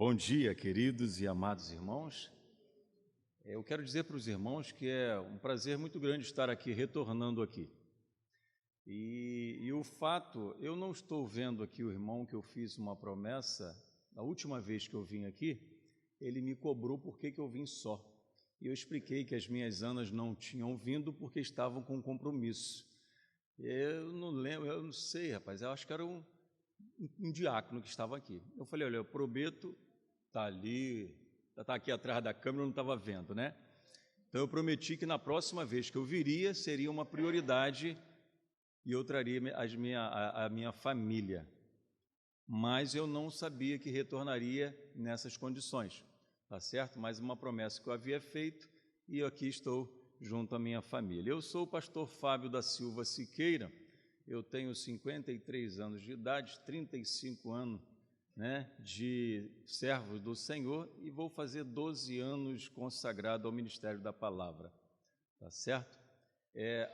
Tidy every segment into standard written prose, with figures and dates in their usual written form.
Bom dia, queridos e amados irmãos. Eu quero dizer para os irmãos que é um prazer muito grande estar aqui, retornando aqui. E o fato, eu não estou vendo aqui o irmão que eu fiz uma promessa, a última vez que eu vim aqui, ele me cobrou porque que eu vim só. E eu expliquei que as minhas Anas não tinham vindo porque estavam com compromisso. Eu não lembro, eu não sei, rapaz, eu acho que era um diácono que estava aqui. Eu falei, olha, eu prometo, está ali, está aqui atrás da câmera, eu não estava vendo, né? Então eu prometi que na próxima vez que eu viria, seria uma prioridade e eu traria a minha família. Mas eu não sabia que retornaria nessas condições, tá certo? Mas uma promessa que eu havia feito e eu aqui estou junto à minha família. Eu sou o pastor Fábio da Silva Siqueira, eu tenho 53 anos de idade, 35 anos de servo do Senhor e vou fazer 12 anos consagrado ao ministério da palavra, tá certo?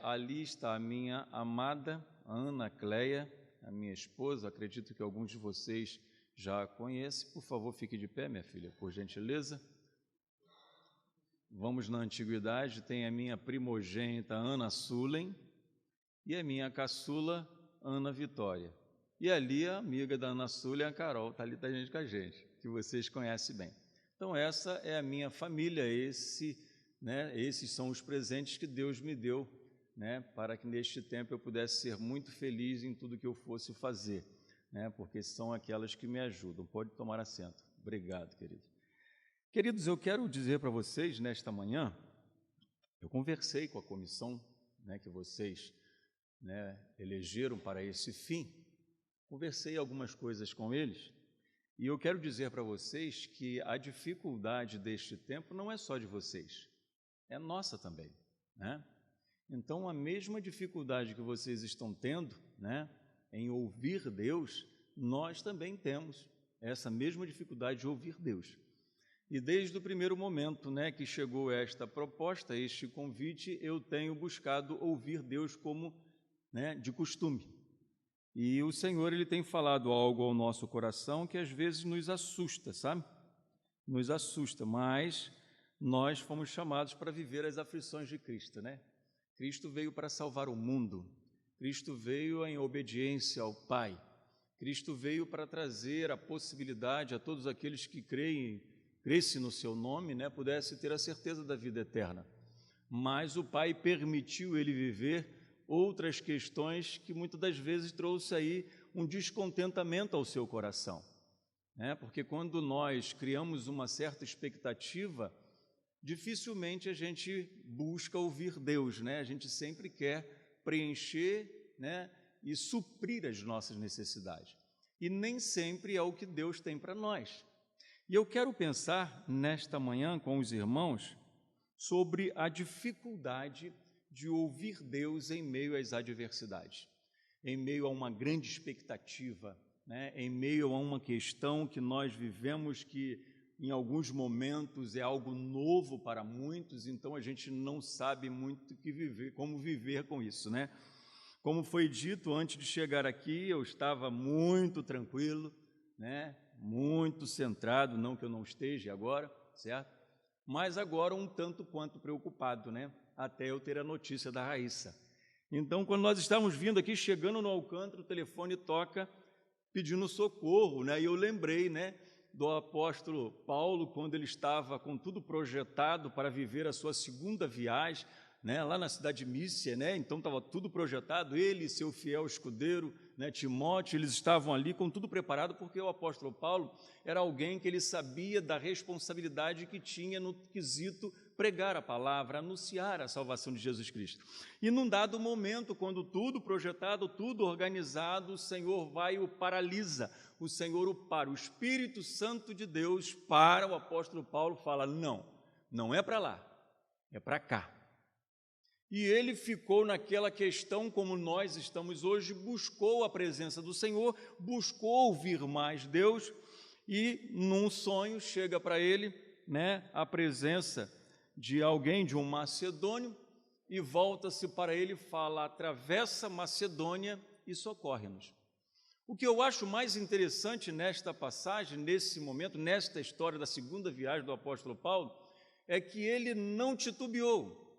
Ali está a minha amada Ana Cleia, a minha esposa, acredito que alguns de vocês já a conhecem. Por favor, fique de pé, minha filha, por gentileza. Vamos na antiguidade, tem a minha primogênita Ana Sulen e a minha caçula Ana Vitória. E ali a amiga da Ana Sulen, a Carol, está ali com a gente, que vocês conhecem bem. Então essa é a minha família, esses são os presentes que Deus me deu, para que neste tempo eu pudesse ser muito feliz em tudo que eu fosse fazer, porque são aquelas que me ajudam. Pode tomar assento. Obrigado, querido. Queridos, eu quero dizer para vocês, nesta manhã, eu conversei com a comissão que vocês elegeram para esse fim, conversei algumas coisas com eles, e eu quero dizer para vocês que a dificuldade deste tempo não é só de vocês, é nossa também, Então, a mesma dificuldade que vocês estão tendo, em ouvir Deus, nós também temos essa mesma dificuldade de ouvir Deus. E desde o primeiro momento, que chegou esta proposta, este convite, eu tenho buscado ouvir Deus como, de costume. E o Senhor, Ele tem falado algo ao nosso coração que às vezes nos assusta, sabe? Nos assusta, mas nós fomos chamados para viver as aflições de Cristo, Cristo veio para salvar o mundo, Cristo veio em obediência ao Pai, Cristo veio para trazer a possibilidade a todos aqueles que crescem no seu nome, pudesse ter a certeza da vida eterna. Mas o Pai permitiu ele viver outras questões que muitas das vezes trouxe aí um descontentamento ao seu coração, porque quando nós criamos uma certa expectativa, dificilmente a gente busca ouvir Deus, A gente sempre quer preencher, e suprir as nossas necessidades. E nem sempre é o que Deus tem para nós. E eu quero pensar nesta manhã com os irmãos sobre a dificuldade de ouvir Deus em meio às adversidades, em meio a uma grande expectativa, em meio a uma questão que nós vivemos que em alguns momentos é algo novo para muitos, então a gente não sabe muito como viver com isso, Como foi dito antes de chegar aqui, eu estava muito tranquilo, muito centrado, não que eu não esteja agora, certo? Mas agora um tanto quanto preocupado, até eu ter a notícia da Raíssa. Então, quando nós estávamos vindo aqui, chegando no Alcântara, o telefone toca pedindo socorro, e eu lembrei, do apóstolo Paulo, quando ele estava com tudo projetado para viver a sua segunda viagem, lá na cidade de Mísia, então estava tudo projetado, ele e seu fiel escudeiro, Timóteo, eles estavam ali com tudo preparado, porque o apóstolo Paulo era alguém que ele sabia da responsabilidade que tinha no quesito pregar a palavra, anunciar a salvação de Jesus Cristo. E num dado momento, quando tudo projetado, tudo organizado, o Senhor vai e o paralisa, o Senhor o para, o Espírito Santo de Deus para o apóstolo Paulo, fala, não é para lá, é para cá. E ele ficou naquela questão, como nós estamos hoje, buscou a presença do Senhor, buscou ouvir mais Deus, e num sonho chega para ele, a presença de alguém, de um macedônio, e volta-se para ele e fala, atravessa Macedônia e socorre-nos. O que eu acho mais interessante nesta passagem, nesse momento, nesta história da segunda viagem do apóstolo Paulo, é que ele não titubeou.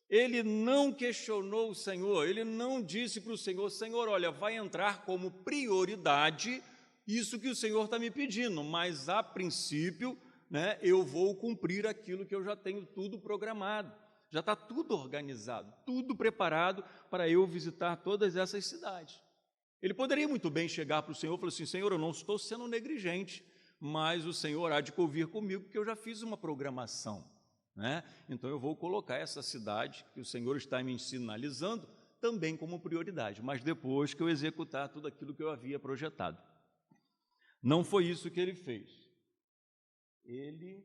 Ele não questionou o Senhor, ele não disse para o Senhor: Senhor, olha, vai entrar como prioridade isso que o Senhor está me pedindo, mas a princípio, né, eu vou cumprir aquilo que eu já tenho tudo programado, já está tudo organizado, tudo preparado para eu visitar todas essas cidades. Ele poderia muito bem chegar para o Senhor e falar assim: Senhor, eu não estou sendo negligente, mas o Senhor há de convir comigo, porque eu já fiz uma programação. Então eu vou colocar essa cidade que o Senhor está me sinalizando também como prioridade, mas depois que eu executar tudo aquilo que eu havia projetado. Não foi isso que ele fez. Ele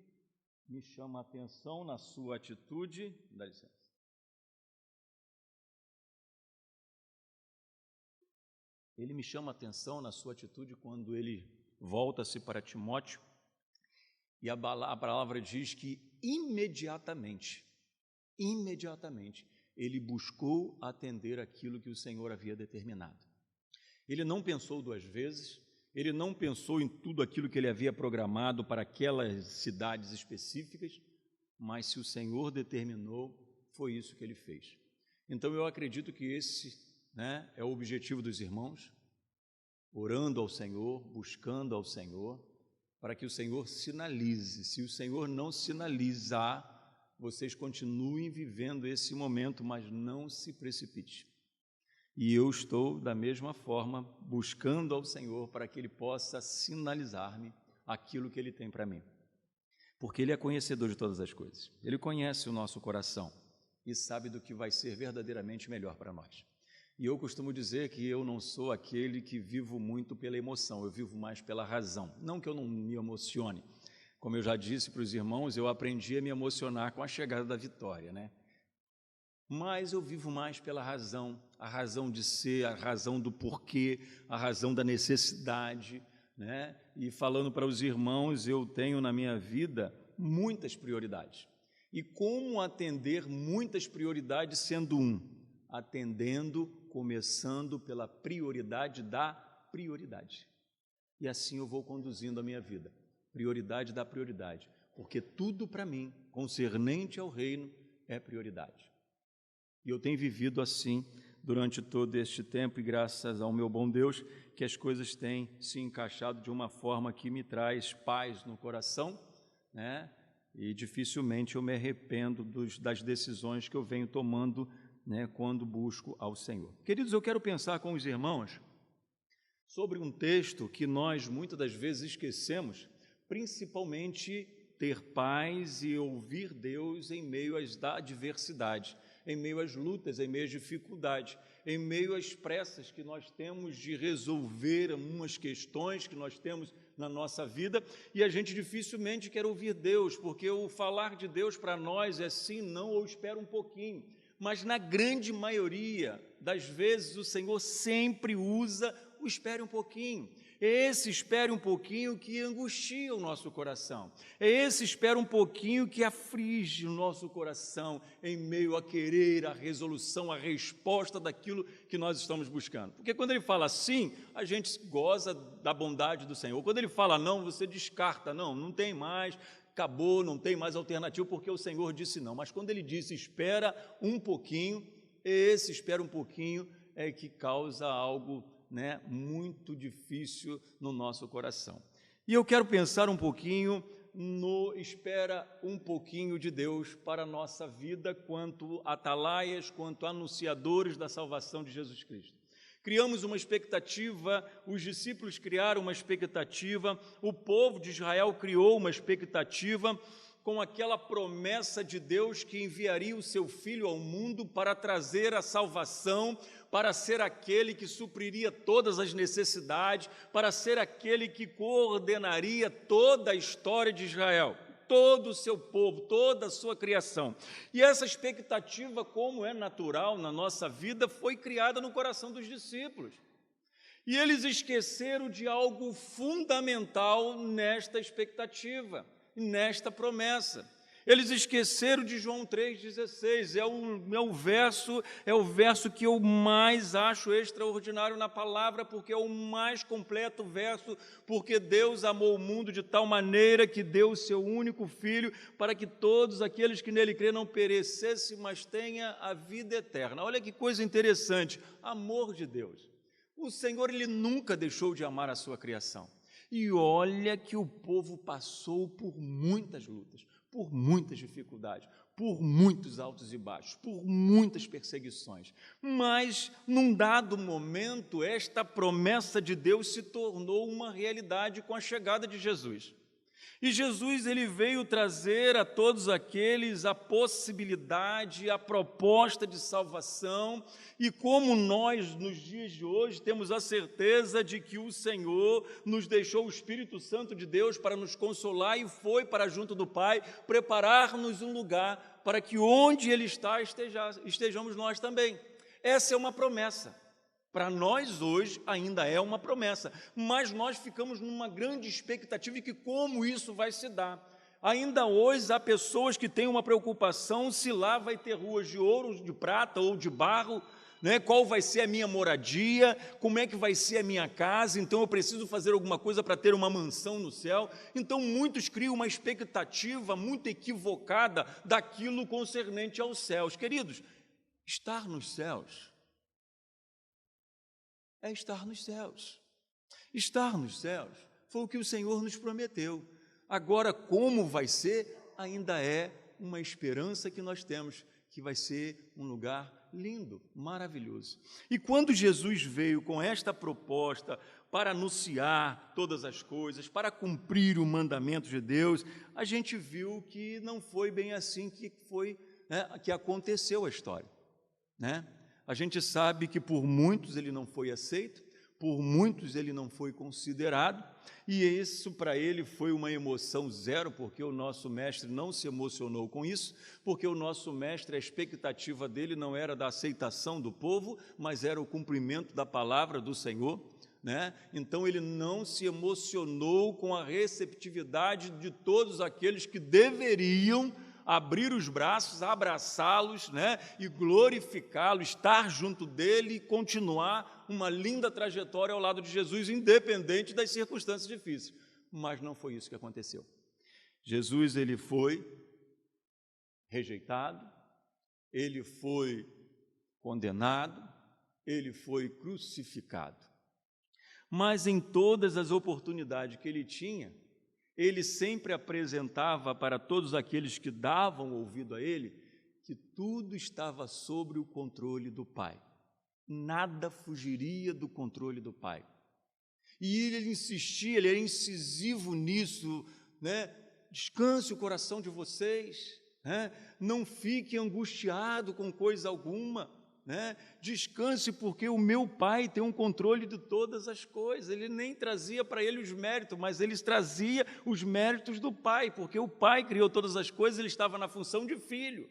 me chama a atenção na sua atitude. Dá licença. Ele me chama a atenção na sua atitude quando ele volta-se para Timóteo. E a palavra diz que imediatamente, ele buscou atender aquilo que o Senhor havia determinado. Ele não pensou duas vezes, ele não pensou em tudo aquilo que ele havia programado para aquelas cidades específicas, mas se o Senhor determinou, foi isso que ele fez. Então eu acredito que esse, é o objetivo dos irmãos, orando ao Senhor, buscando ao Senhor, para que o Senhor sinalize. Se o Senhor não sinalizar, vocês continuem vivendo esse momento, mas não se precipite. E eu estou, da mesma forma, buscando ao Senhor para que Ele possa sinalizar-me aquilo que Ele tem para mim. Porque Ele é conhecedor de todas as coisas. Ele conhece o nosso coração e sabe do que vai ser verdadeiramente melhor para nós. E eu costumo dizer que eu não sou aquele que vivo muito pela emoção, eu vivo mais pela razão. Não que eu não me emocione. Como eu já disse para os irmãos, eu aprendi a me emocionar com a chegada da vitória, Mas eu vivo mais pela razão, a razão de ser, a razão do porquê, a razão da necessidade, E falando para os irmãos, eu tenho na minha vida muitas prioridades. E como atender muitas prioridades sendo atendendo, começando pela prioridade da prioridade. E assim eu vou conduzindo a minha vida, prioridade da prioridade, porque tudo para mim, concernente ao reino, é prioridade. E eu tenho vivido assim durante todo este tempo, e graças ao meu bom Deus, que as coisas têm se encaixado de uma forma que me traz paz no coração, E dificilmente eu me arrependo das decisões que eu venho tomando, quando busco ao Senhor. Queridos, eu quero pensar com os irmãos sobre um texto que nós muitas das vezes esquecemos, principalmente ter paz e ouvir Deus em meio às adversidades, em meio às lutas, em meio às dificuldades, em meio às pressas que nós temos de resolver umas questões que nós temos na nossa vida, e a gente dificilmente quer ouvir Deus, porque o falar de Deus para nós é sim, não, ou espera um pouquinho. Mas na grande maioria das vezes o Senhor sempre usa o espere um pouquinho. É esse espere um pouquinho que angustia o nosso coração. É esse espere um pouquinho que aflige o nosso coração em meio a querer a resolução, a resposta daquilo que nós estamos buscando. Porque quando ele fala sim, a gente goza da bondade do Senhor. Quando ele fala não, você descarta, não tem mais, acabou, não tem mais alternativa, porque o Senhor disse não. Mas quando ele disse espera um pouquinho, esse espera um pouquinho é que causa algo muito difícil no nosso coração. E eu quero pensar um pouquinho no espera um pouquinho de Deus para a nossa vida, quanto atalaias, quanto anunciadores da salvação de Jesus Cristo. Criamos uma expectativa, os discípulos criaram uma expectativa, o povo de Israel criou uma expectativa com aquela promessa de Deus que enviaria o seu Filho ao mundo para trazer a salvação, para ser aquele que supriria todas as necessidades, para ser aquele que coordenaria toda a história de Israel, todo o seu povo, toda a sua criação. E essa expectativa, como é natural na nossa vida, foi criada no coração dos discípulos. E eles esqueceram de algo fundamental nesta expectativa, nesta promessa. Eles esqueceram de João 3,16, é o verso que eu mais acho extraordinário na palavra, porque é o mais completo verso, porque Deus amou o mundo de tal maneira que deu o seu único Filho, para que todos aqueles que nele crêem não perecessem, mas tenham a vida eterna. Olha que coisa interessante, amor de Deus. O Senhor, Ele nunca deixou de amar a sua criação. E olha que o povo passou por muitas lutas, por muitas dificuldades, por muitos altos e baixos, por muitas perseguições. Mas, num dado momento, esta promessa de Deus se tornou uma realidade com a chegada de Jesus. E Jesus, ele veio trazer a todos aqueles a possibilidade, a proposta de salvação, e como nós, nos dias de hoje, temos a certeza de que o Senhor nos deixou o Espírito Santo de Deus para nos consolar e foi para junto do Pai, preparar-nos um lugar para que onde Ele está, estejamos nós também. Essa é uma promessa. Para nós hoje ainda é uma promessa, mas nós ficamos numa grande expectativa de que como isso vai se dar. Ainda hoje há pessoas que têm uma preocupação se lá vai ter ruas de ouro, de prata ou de barro, né? Qual vai ser a minha moradia, como é que vai ser a minha casa, então eu preciso fazer alguma coisa para ter uma mansão no céu. Então muitos criam uma expectativa muito equivocada daquilo concernente aos céus. Queridos, estar nos céus é estar nos céus. Estar nos céus foi o que o Senhor nos prometeu. Agora, como vai ser, ainda é uma esperança que nós temos, que vai ser um lugar lindo, maravilhoso. E quando Jesus veio com esta proposta para anunciar todas as coisas, para cumprir o mandamento de Deus, a gente viu que não foi bem assim que aconteceu a história, né? A gente sabe que por muitos ele não foi aceito, por muitos ele não foi considerado, e isso para ele foi uma emoção zero, porque o nosso mestre não se emocionou com isso, porque o nosso mestre, a expectativa dele não era da aceitação do povo, mas era o cumprimento da palavra do Senhor, né? Então ele não se emocionou com a receptividade de todos aqueles que deveriam abrir os braços, abraçá-los, né, e glorificá-lo, estar junto dele e continuar uma linda trajetória ao lado de Jesus, independente das circunstâncias difíceis. Mas não foi isso que aconteceu. Jesus, ele foi rejeitado, ele foi condenado, ele foi crucificado. Mas em todas as oportunidades que ele tinha, ele sempre apresentava para todos aqueles que davam ouvido a ele que tudo estava sob o controle do Pai. Nada fugiria do controle do Pai. E ele insistia, ele era incisivo nisso, né? Descanse o coração de vocês, né? Não fique angustiado com coisa alguma, né? Descanse, porque o meu Pai tem um controle de todas as coisas. Ele nem trazia para ele os méritos, mas ele trazia os méritos do Pai, porque o Pai criou todas as coisas, ele estava na função de filho.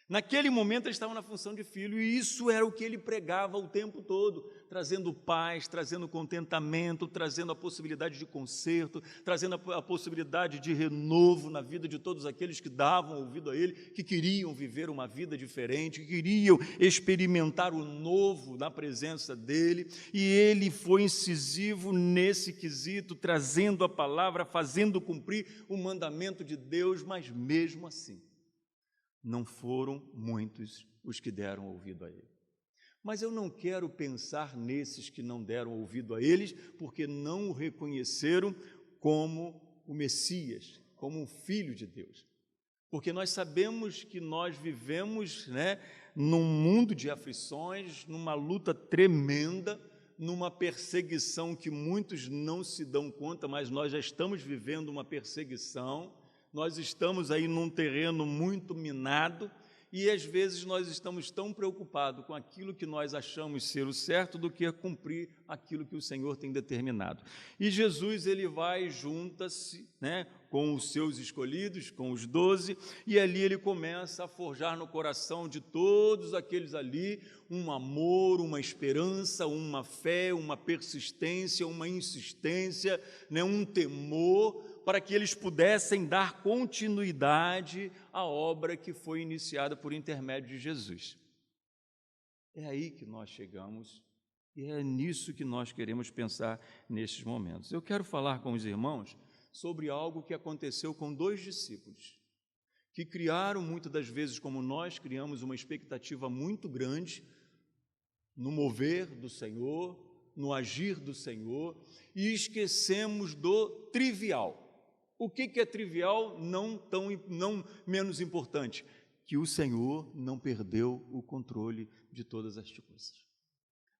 Naquele momento ele estava na função de filho, e isso era o que ele pregava o tempo todo, trazendo paz, trazendo contentamento, trazendo a possibilidade de conserto, trazendo a possibilidade de renovo na vida de todos aqueles que davam ouvido a ele, que queriam viver uma vida diferente, que queriam experimentar o novo na presença dele, e ele foi incisivo nesse quesito, trazendo a palavra, fazendo cumprir o mandamento de Deus, mas mesmo assim, não foram muitos os que deram ouvido a ele. Mas eu não quero pensar nesses que não deram ouvido a eles, porque não o reconheceram como o Messias, como um filho de Deus. Porque nós sabemos que nós vivemos, né, num mundo de aflições, numa luta tremenda, numa perseguição que muitos não se dão conta, mas nós já estamos vivendo uma perseguição. Nós estamos aí num terreno muito minado e às vezes nós estamos tão preocupados com aquilo que nós achamos ser o certo do que cumprir aquilo que o Senhor tem determinado. E Jesus, ele vai, junta-se, né, com os seus escolhidos, com os 12, e ali ele começa a forjar no coração de todos aqueles ali um amor, uma esperança, uma fé, uma persistência, uma insistência, né, um temor, para que eles pudessem dar continuidade à obra que foi iniciada por intermédio de Jesus. É aí que nós chegamos e é nisso que nós queremos pensar nestes momentos. Eu quero falar com os irmãos sobre algo que aconteceu com 2 discípulos, que criaram, muitas das vezes, como nós criamos, uma expectativa muito grande no mover do Senhor, no agir do Senhor, e esquecemos do trivial. O que é trivial? Não menos importante, que o Senhor não perdeu o controle de todas as coisas.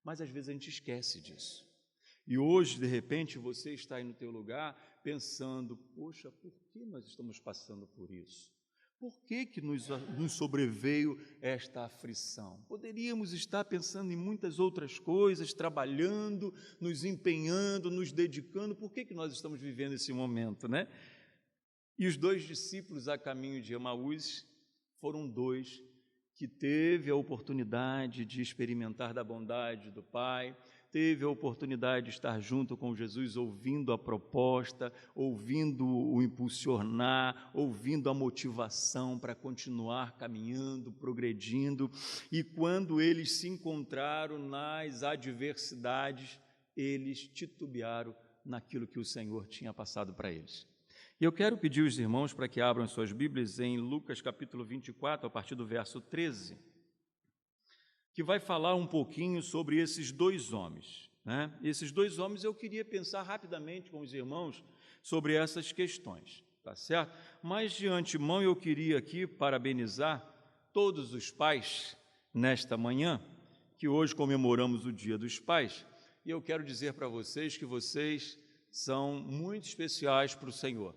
Mas às vezes a gente esquece disso. E hoje, de repente, você está aí no teu lugar pensando, poxa, por que nós estamos passando por isso? Por que nos sobreveio esta aflição? Poderíamos estar pensando em muitas outras coisas, trabalhando, nos empenhando, nos dedicando. Por que nós estamos vivendo esse momento, né? E os 2 discípulos a caminho de Emaús foram 2 que teve a oportunidade de experimentar da bondade do Pai, teve a oportunidade de estar junto com Jesus, ouvindo a proposta, ouvindo o impulsionar, ouvindo a motivação para continuar caminhando, progredindo. E quando eles se encontraram nas adversidades, eles titubearam naquilo que o Senhor tinha passado para eles. E eu quero pedir aos irmãos para que abram suas Bíblias em Lucas capítulo 24, a partir do verso 13, que vai falar um pouquinho sobre esses 2 homens, né? Esses 2 homens eu queria pensar rapidamente com os irmãos sobre essas questões, tá certo? Mas de antemão eu queria aqui parabenizar todos os pais nesta manhã, que hoje comemoramos o Dia dos Pais, e eu quero dizer para vocês que vocês são muito especiais para o Senhor.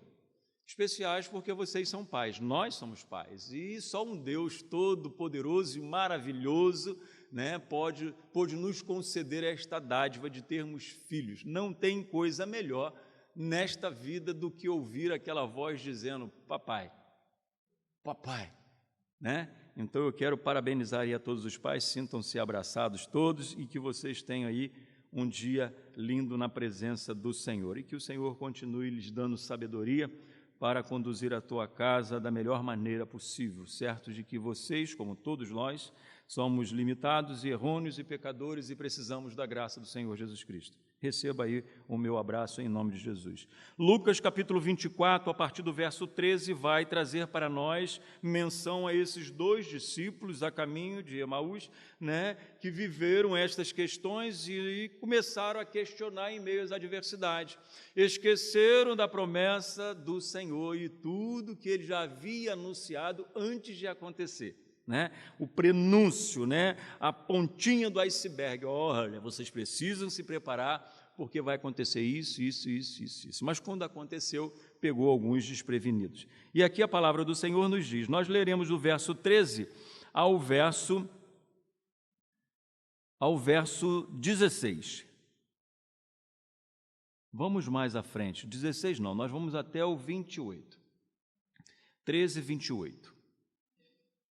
Especiais porque vocês são pais, nós somos pais, e só um Deus todo-poderoso e maravilhoso, né, pode nos conceder esta dádiva de termos filhos. Não tem coisa melhor nesta vida do que ouvir aquela voz dizendo, papai, papai, né? Então eu quero parabenizar aí a todos os pais, sintam-se abraçados todos e que vocês tenham aí um dia lindo na presença do Senhor e que o Senhor continue lhes dando sabedoria para conduzir a tua casa da melhor maneira possível, certo de que vocês, como todos nós, somos limitados e errôneos e pecadores e precisamos da graça do Senhor Jesus Cristo. Receba aí o meu abraço em nome de Jesus. Lucas capítulo 24, a partir do verso 13, vai trazer para nós menção a esses 2 discípulos a caminho de Emaús, né, que viveram estas questões e começaram a questionar em meio às adversidades. Esqueceram da promessa do Senhor e tudo que ele já havia anunciado antes de acontecer. Né? O prenúncio, né? A pontinha do iceberg. Olha, vocês precisam se preparar porque vai acontecer isso. Mas quando aconteceu, pegou alguns desprevenidos. E aqui a palavra do Senhor nos diz, nós leremos do verso 13 ao verso 16. Vamos mais à frente, 16 não, nós vamos até o 28. 13, 28.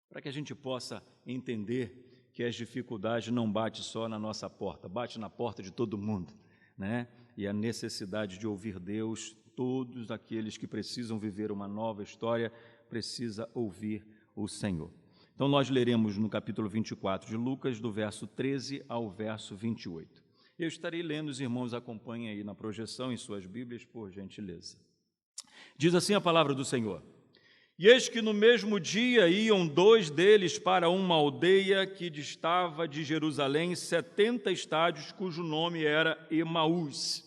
Para que a gente possa entender que as dificuldades não batem só na nossa porta, bate na porta de todo mundo, né? E a necessidade de ouvir Deus, todos aqueles que precisam viver uma nova história, precisa ouvir o Senhor. Então nós leremos no capítulo 24 de Lucas, do verso 13 ao verso 28. Eu estarei lendo, os irmãos acompanhem aí na projeção em suas Bíblias, por gentileza. Diz assim a palavra do Senhor. E eis que no mesmo dia iam 2 deles para uma aldeia que distava de Jerusalém 70 estádios, cujo nome era Emaús.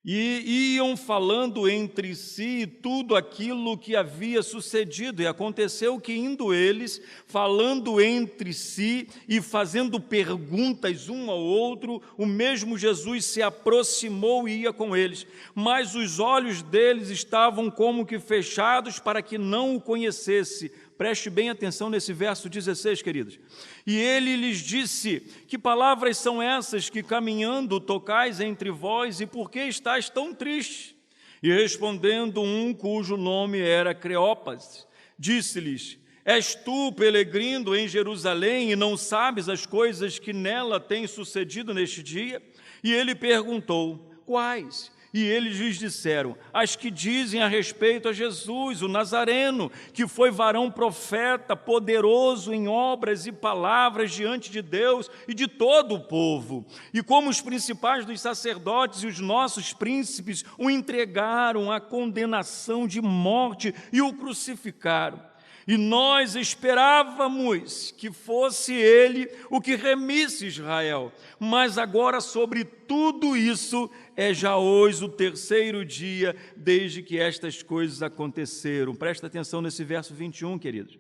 E iam falando entre si tudo aquilo que havia sucedido. E aconteceu que, indo eles, falando entre si e fazendo perguntas um ao outro, o mesmo Jesus se aproximou e ia com eles. Mas os olhos deles estavam como que fechados para que não o conhecesse. Preste bem atenção nesse verso 16, queridos. E ele lhes disse, que palavras são essas que caminhando tocais entre vós e por que estáis tão tristes? E respondendo um cujo nome era Cleopas, disse-lhes, és tu peregrino em Jerusalém e não sabes as coisas que nela têm sucedido neste dia? E ele perguntou, quais? E eles lhes disseram: as que dizem a respeito a Jesus, o Nazareno, que foi varão profeta, poderoso em obras e palavras diante de Deus e de todo o povo. E como os principais dos sacerdotes e os nossos príncipes o entregaram à condenação de morte e o crucificaram. E nós esperávamos que fosse ele o que remisse Israel. Mas agora, sobre tudo isso, é já hoje o terceiro dia desde que estas coisas aconteceram. Presta atenção nesse verso 21, queridos.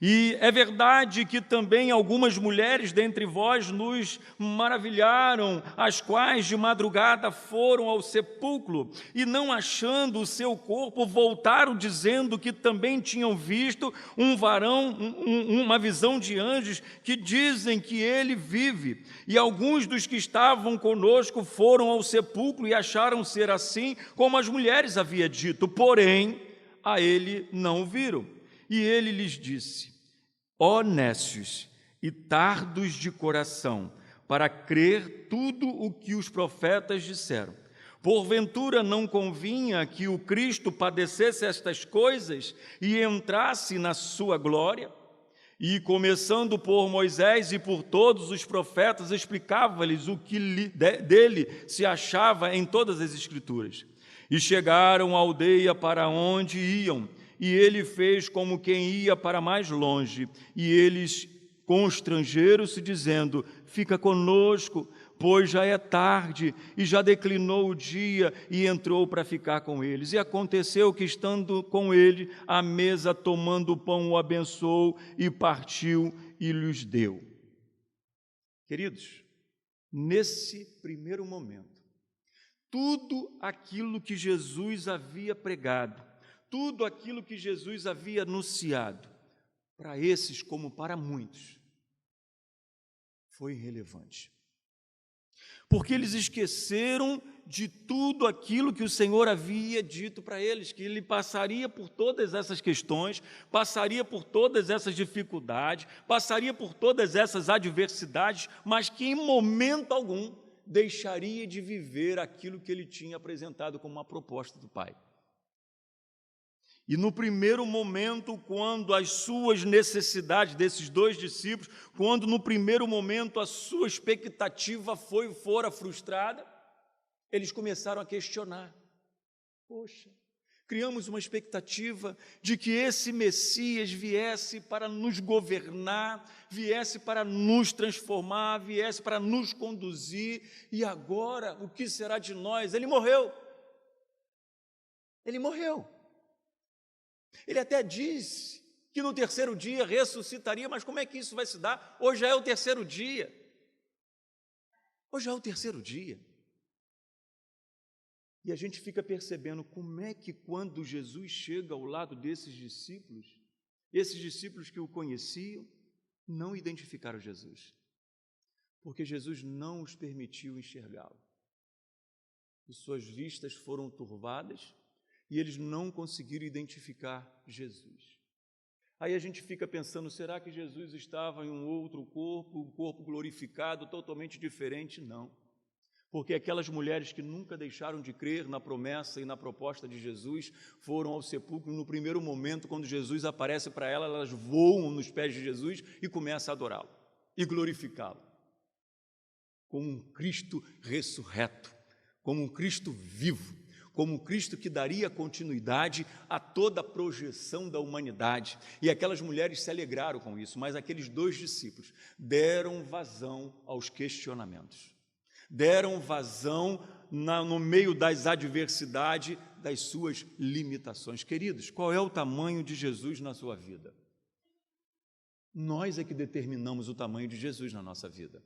E é verdade que também algumas mulheres dentre vós nos maravilharam, as quais de madrugada foram ao sepulcro e, não achando o seu corpo, voltaram dizendo que também tinham visto um varão, uma visão de anjos que dizem que ele vive. E alguns dos que estavam conosco foram ao sepulcro e acharam ser assim como as mulheres haviam dito, porém a ele não o viram. E ele lhes disse: ó nécios e tardos de coração, para crer tudo o que os profetas disseram. Porventura não convinha que o Cristo padecesse estas coisas e entrasse na sua glória? E, começando por Moisés e por todos os profetas, explicava-lhes o que dele se achava em todas as Escrituras. E chegaram à aldeia para onde iam, e ele fez como quem ia para mais longe, e eles constrangeram-se, dizendo: fica conosco, pois já é tarde, e já declinou o dia, e entrou para ficar com eles. E aconteceu que, estando com ele, à mesa, tomando o pão, o abençoou, e partiu, e lhes deu. Queridos, nesse primeiro momento, tudo aquilo que Jesus havia pregado, tudo aquilo que Jesus havia anunciado, para esses como para muitos, foi irrelevante. Porque eles esqueceram de tudo aquilo que o Senhor havia dito para eles, que ele passaria por todas essas questões, passaria por todas essas dificuldades, passaria por todas essas adversidades, mas que em momento algum deixaria de viver aquilo que ele tinha apresentado como uma proposta do Pai. E no primeiro momento, quando as suas necessidades desses dois discípulos, quando no primeiro momento a sua expectativa fora frustrada, eles começaram a questionar. Poxa, criamos uma expectativa de que esse Messias viesse para nos governar, viesse para nos transformar, viesse para nos conduzir, e agora o que será de nós? Ele morreu. Ele morreu. Ele até disse que no terceiro dia ressuscitaria, mas como é que isso vai se dar? Hoje já é o terceiro dia. Hoje já é o terceiro dia. E a gente fica percebendo como é que quando Jesus chega ao lado desses discípulos, esses discípulos que o conheciam, não identificaram Jesus, porque Jesus não os permitiu enxergá-lo. E suas vistas foram turvadas, e eles não conseguiram identificar Jesus. Aí a gente fica pensando, será que Jesus estava em um outro corpo, um corpo glorificado, totalmente diferente? Não. Porque aquelas mulheres que nunca deixaram de crer na promessa e na proposta de Jesus, foram ao sepulcro no primeiro momento, quando Jesus aparece para elas, elas voam nos pés de Jesus e começam a adorá-lo e glorificá-lo. Como um Cristo ressurreto, como um Cristo vivo, como um Cristo que daria continuidade a toda a projeção da humanidade. E aquelas mulheres se alegraram com isso, mas aqueles dois discípulos deram vazão aos questionamentos, deram vazão no meio das adversidades, das suas limitações. Queridos, qual é o tamanho de Jesus na sua vida? Nós é que determinamos o tamanho de Jesus na nossa vida.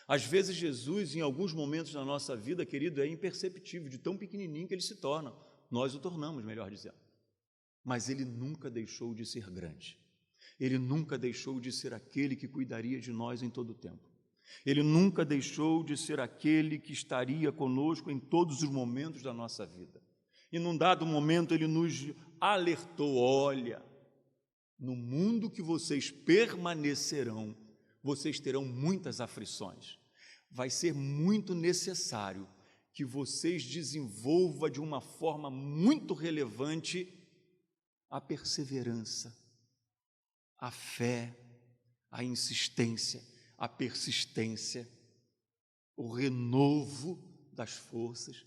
Às vezes Jesus, em alguns momentos da nossa vida, querido, é imperceptível, de tão pequenininho que ele se torna. Nós o tornamos, melhor dizendo. Mas ele nunca deixou de ser grande. Ele nunca deixou de ser aquele que cuidaria de nós em todo o tempo. Ele nunca deixou de ser aquele que estaria conosco em todos os momentos da nossa vida. E num dado momento ele nos alertou: olha, no mundo que vocês permanecerão, vocês terão muitas aflições. Vai ser muito necessário que vocês desenvolvam de uma forma muito relevante a perseverança, a fé, a insistência, a persistência, o renovo das forças.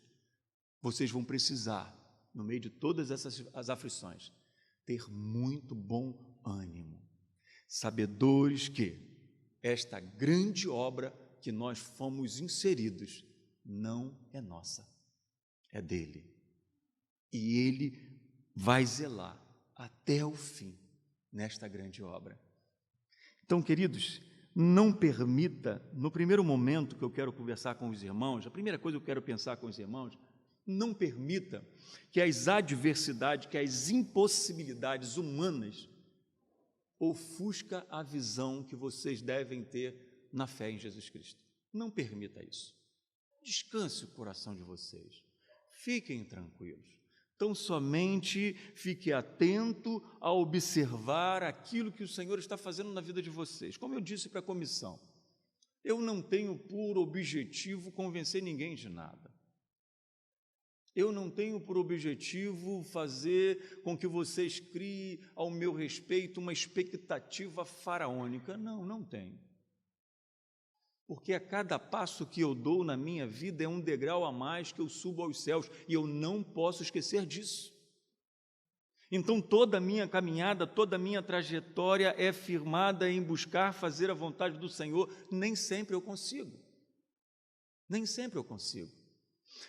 Vocês vão precisar, no meio de todas as aflições, ter muito bom ânimo, sabedores que esta grande obra que nós fomos inseridos não é nossa, é dele. E ele vai zelar até o fim nesta grande obra. Então, queridos, não permita, no primeiro momento que eu quero conversar com os irmãos, a primeira coisa que eu quero pensar com os irmãos, não permita que as adversidades, que as impossibilidades humanas ofusca a visão que vocês devem ter na fé em Jesus Cristo. Não permita isso. Descanse o coração de vocês. Fiquem tranquilos. Então, somente fique atento a observar aquilo que o Senhor está fazendo na vida de vocês. Como eu disse para a comissão, eu não tenho por objetivo convencer ninguém de nada. Eu não tenho por objetivo fazer com que vocês criem ao meu respeito uma expectativa faraônica. Não, não tenho. Porque a cada passo que eu dou na minha vida é um degrau a mais que eu subo aos céus, e eu não posso esquecer disso. Então, toda a minha caminhada, toda a minha trajetória é firmada em buscar fazer a vontade do Senhor. Nem sempre eu consigo. Nem sempre eu consigo.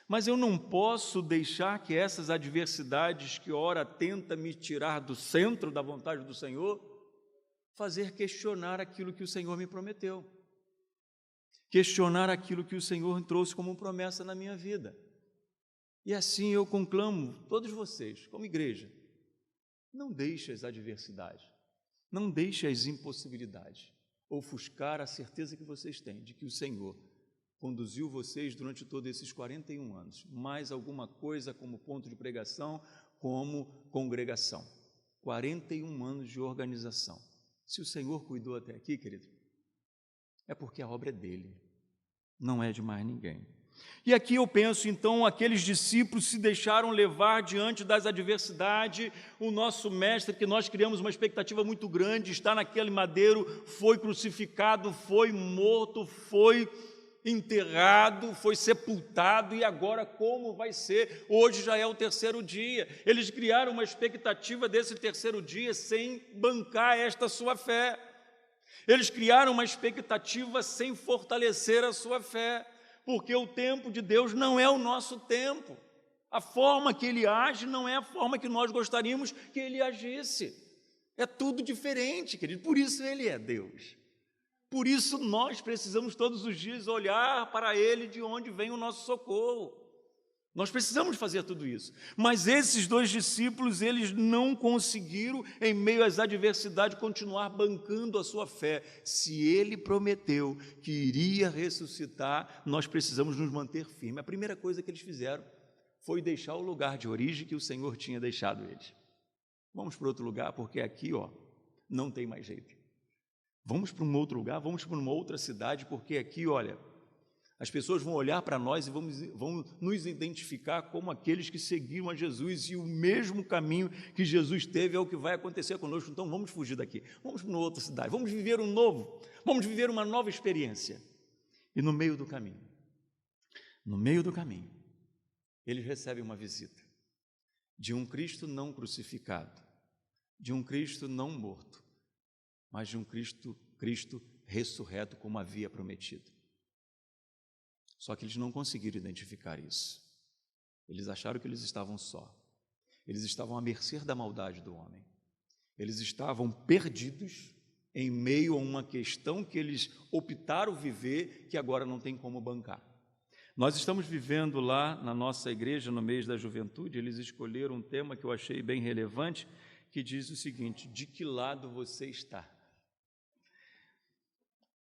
Mas eu não posso deixar que essas adversidades que ora tenta me tirar do centro da vontade do Senhor, fazer questionar aquilo que o Senhor me prometeu. Questionar aquilo que o Senhor trouxe como promessa na minha vida. E assim eu conclamo todos vocês, como igreja, não deixe as adversidades, não deixe as impossibilidades ofuscar a certeza que vocês têm de que o Senhor conduziu vocês durante todos esses 41 anos, mais alguma coisa como ponto de pregação, como congregação. 41 anos de organização. Se o Senhor cuidou até aqui, querido, é porque a obra é dele, não é de mais ninguém. E aqui eu penso, então, aqueles discípulos se deixaram levar diante das adversidades. O nosso mestre, que nós criamos uma expectativa muito grande, está naquele madeiro, foi crucificado, foi morto, foi enterrado, foi sepultado, e agora como vai ser? Hoje já é o terceiro dia. Eles criaram uma expectativa desse terceiro dia sem bancar esta sua fé. Eles criaram uma expectativa sem fortalecer a sua fé, porque o tempo de Deus não é o nosso tempo. A forma que Ele age não é a forma que nós gostaríamos que Ele agisse. É tudo diferente, querido. Por isso Ele é Deus. Por isso nós precisamos todos os dias olhar para Ele, de onde vem o nosso socorro. Nós precisamos fazer tudo isso. Mas esses dois discípulos, eles não conseguiram, em meio às adversidades, continuar bancando a sua fé. Se Ele prometeu que iria ressuscitar, nós precisamos nos manter firmes. A primeira coisa que eles fizeram foi deixar o lugar de origem que o Senhor tinha deixado eles. Vamos para outro lugar, porque aqui, não tem mais jeito. Vamos para um outro lugar, vamos para uma outra cidade, porque aqui, as pessoas vão olhar para nós e vão nos identificar como aqueles que seguiram a Jesus, e o mesmo caminho que Jesus teve é o que vai acontecer conosco. Então vamos fugir daqui, vamos para uma outra cidade, vamos viver vamos viver uma nova experiência. E no meio do caminho, eles recebem uma visita de um Cristo não crucificado, de um Cristo não morto, mas de um Cristo ressurreto, como havia prometido. Só que eles não conseguiram identificar isso. Eles acharam que eles estavam só. Eles estavam à mercê da maldade do homem. Eles estavam perdidos em meio a uma questão que eles optaram viver, que agora não tem como bancar. Nós estamos vivendo lá na nossa igreja, no mês da juventude, eles escolheram um tema que eu achei bem relevante, que diz o seguinte: de que lado você está?